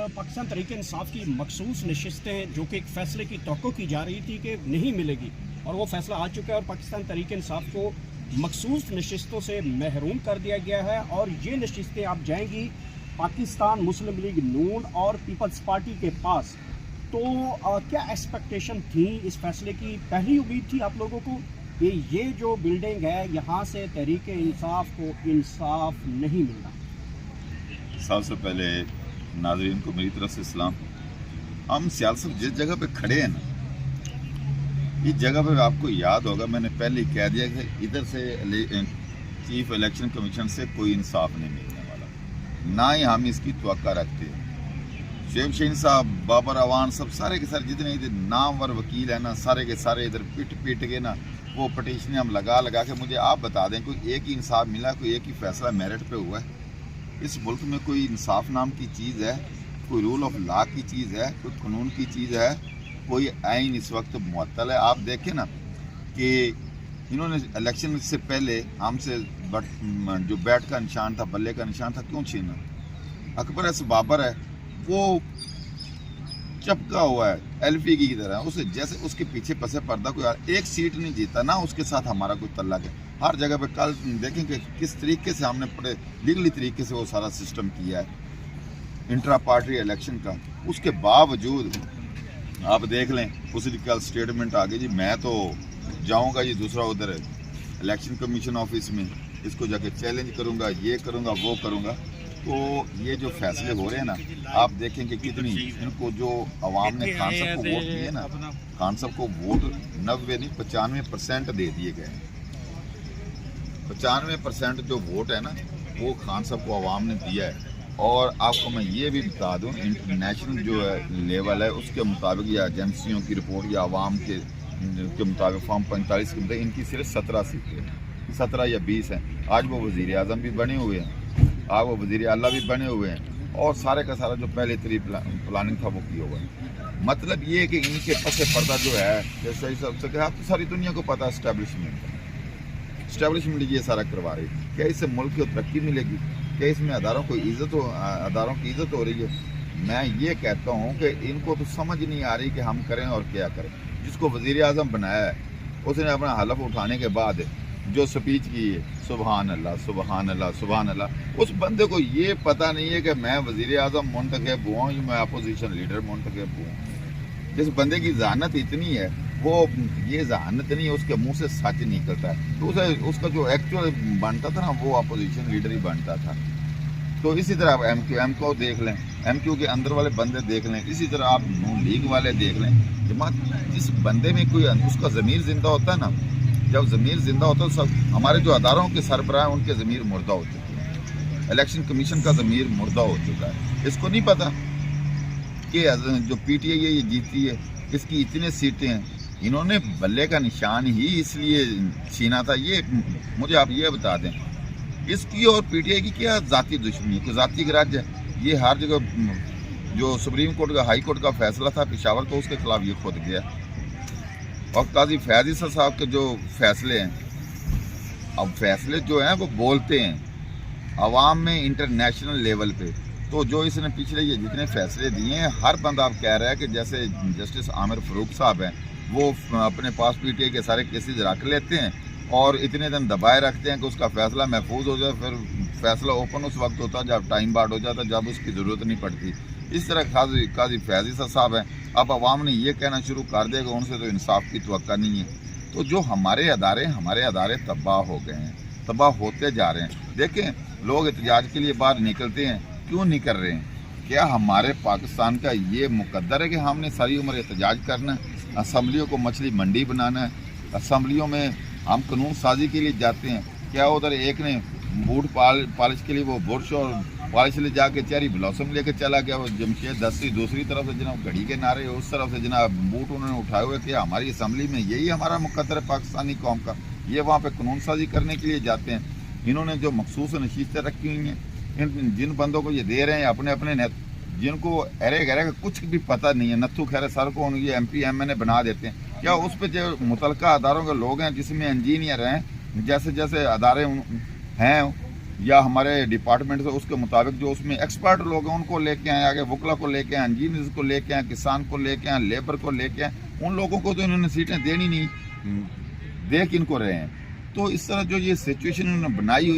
पाकिस्तान तहरीक इंसाफ की मखसूस नशिस्तें जो कि एक फ़ैसले की तवक्को की जा रही थी कि नहीं मिलेगी, और वो फ़ैसला आ चुका है और पाकिस्तान तहरीक इंसाफ को मखसूस नशिस्तों से महरूम कर दिया गया है। और ये नशिस्तें आप जाएंगी पाकिस्तान मुस्लिम लीग नून और पीपल्स पार्टी के पास। तो क्या एक्सपेक्टेशन थी इस फैसले की? पहली उम्मीद थी आप लोगों को कि ये जो बिल्डिंग है यहाँ से तहरीक इंसाफ को इंसाफ नहीं मिलना? सबसे पहले नाज़रीन को मेरी तरफ से सलाम। हम सियासत जिस जगह पे खड़े हैं ना, इस जगह पे आपको याद होगा मैंने पहले ही कह दिया कि इधर से चीफ इलेक्शन कमीशन से कोई इंसाफ नहीं मिलने वाला, ना ही हम इसकी तवक्का रखते हैं। शेख शहीन साहब, बाबर अवान, सब सारे के सारे जितने इधर नामवर वकील हैं ना, सारे के सारे इधर पिट के ना वो पटिशन हम लगा के मुझे आप बता दें कोई एक ही इंसाफ मिला, कोई एक ही फैसला मेरिट पे हुआ है? इस मुल्क में कोई इंसाफ नाम की चीज़ है? कोई रूल ऑफ लॉ की चीज़ है? कोई कानून की चीज़ है? कोई आइन इस वक्त मुअत्तल है? आप देखें ना कि इन्होंने इलेक्शन से पहले हमसे जो बैट का निशान था, बल्ले का निशान था, क्यों छीना? अकबर ऐसे बाबर है, वो चपका हुआ है एलपी की तरह, उसे जैसे उसके पीछे पसे पर्दा कोई एक सीट नहीं जीता ना, उसके साथ हमारा कोई तल्लक है। हर जगह पे कल देखेंगे किस तरीके से हमने बड़े लीगली तरीके से वो सारा सिस्टम किया है इंट्रा पार्टी इलेक्शन का। उसके बावजूद आप देख लें उसकी कल स्टेटमेंट आ गई जी, मैं तो जाऊंगा जी दूसरा उधर इलेक्शन कमीशन ऑफिस में, इसको जाके चैलेंज करूंगा, ये करूंगा, वो करूंगा। तो ये जो फैसले हो रहे हैं ना, आप देखेंगे कितनी इनको जो अवाम ने खान साहब को वोट दिए ना, खान साहब को वोट 90 नहीं 95% दे दिए गए। 95% जो वोट है ना वो खान साहब को अवाम ने दिया है। और आपको मैं ये भी बता दूं, इंटरनेशनल जो है लेवल है उसके मुताबिक या एजेंसियों की रिपोर्ट या अवाम के मुताबिक फॉर्म 45 के मुताबिक इनकी सिर्फ 17 सीटें, 17 या 20 हैं। आज वो वज़ीर आज़म भी बने हुए हैं, आज वो वज़ीर आला भी बने हुए हैं, और सारे का सारा जो पहले तरी प्लानिंग था वो किया हुआ है। मतलब ये है कि इनके पसे पर्दा जो है, जैसे सबसे कहा तो सारी दुनिया को पता है इस्टेब्लिशमेंट ये सारा करवा रही है। क्या इससे मुल्क को तरक्की मिलेगी? क्या इसमें अदारों की इज़्ज़त हो रही है? मैं ये कहता हूँ कि इनको तो समझ नहीं आ रही कि हम करें और क्या करें। जिसको वज़ीर आज़म बनाया है उसने अपना हलफ उठाने के बाद जो स्पीच की है, सुबहान अल्लाह सुबहान अल्लाह सुबहान अल्लाह, उस बंदे को ये पता नहीं है कि मैं वज़ीर आज़म मुंतखब हुआ हूँ, मैं अपोजिशन लीडर मुंतखब हूँ। जिस बंदे की जहानत इतनी है वो ये जहानत नहीं है, उसके मुंह से सच निकलता है, तो उसका जो एक्चुअल बनता था ना वो अपोजिशन लीडर ही बनता था। तो इसी तरह एमक्यू देख लें, एमक्यू के अंदर वाले बंदे देख लें, इसी तरह आप नून लीग वाले देख लें। जमात जिस बंदे में कोई उसका ज़मीर जिंदा होता है ना, जब ज़मीर जिंदा होता है, सब हमारे जो अदारों के सरबराह हैं उनके ज़मीर मुर्दा हो चुके हैं। इलेक्शन कमीशन का ज़मीर मुर्दा हो चुका है। इसको नहीं पता कि जो पीटीआई है ये जीती है, इसकी इतने सीटें हैं, इन्होंने बल्ले का निशान ही इसलिए छीना था। ये मुझे आप ये बता दें, इसकी और पीटीआई की क्या ज़ाती दुश्मनी है, कोई ज़ाती गरज है? ये हर जगह जो सुप्रीम कोर्ट का, हाई कोर्ट का फैसला था पेशावर, तो उसके खिलाफ ये खुद गया। और काजी फैज़ ईसा साहब के जो फैसले हैं, अब फैसले जो हैं वो बोलते हैं अवाम में इंटरनेशनल लेवल पे। तो जो इसने पिछले ये जितने फैसले दिए हैं, हर बंदा आप कह रहा है कि जैसे जस्टिस आमिर फ़ारूक साहब हैं, वो अपने पास पीटीआई के सारे केसेस रख लेते हैं और इतने दिन दबाए रखते हैं कि उसका फैसला महफूज हो जाए। फिर फैसला ओपन उस वक्त होता है जब टाइम बार्ड हो जाता है, जब उसकी ज़रूरत नहीं पड़ती। इस तरह काजी फैज़ ईसा साहब हैं, अब अवाम ने ये कहना शुरू कर दिया कि उनसे तो इंसाफ की तवक्का नहीं है। तो जो हमारे अदारे तबाह हो गए हैं, तबाह होते जा रहे हैं। देखें लोग एहतजाज के लिए बाहर निकलते हैं, क्यों नहीं कर रहे हैं? क्या हमारे पाकिस्तान का ये मुकद्दर है कि हमने सारी उम्र एहतजाज करना है, असम्बलियों को मछली मंडी बनाना है, असम्बलियों में हम कानून साजी के लिए जाते हैं? क्या उधर एक ने बूट पॉलिश के लिए वो बुरश और पॉलिश ले जाके चेरी ब्लॉसम लेके चला गया, वो जमशेद दस्ती दूसरी तरफ से जनाब घड़ी के नारे उस तरफ से जनाब बूट उन्होंने उठाए हुए कि हमारी असम्बली में यही हमारा मुकद्दर है पाकिस्तानी कौम का। ये वहाँ पे कानून साजी करने के लिए जाते हैं। इन्होंने जो मखसूस नशीस्तें रखी हुई हैं, जिन बंदों को ये दे रहे हैं अपने अपने जिनको अरे गहरे का कुछ भी पता नहीं है, नत्थू खैर सर को ये MP MNA बना देते हैं। क्या उस पर जो मुतलका अदारों के लोग हैं जिसमें इंजीनियर हैं, जैसे जैसे अदारे हैं یا ہمارے ڈپارٹمنٹ سے اس کے مطابق جو اس میں ایکسپرٹ لوگ ہیں ان کو لے کے آئیں, آگے وکلا کو لے کے آئیں, انجینئرز کو لے کے آئیں, کسان کو لے کے آئیں, لیبر کو لے کے آئیں. ان لوگوں کو تو انہوں نے سیٹیں دینی نہیں, دیکھ ان کو رہے ہیں. تو اس طرح جو یہ سچویشن انہوں نے بنائی ہوئی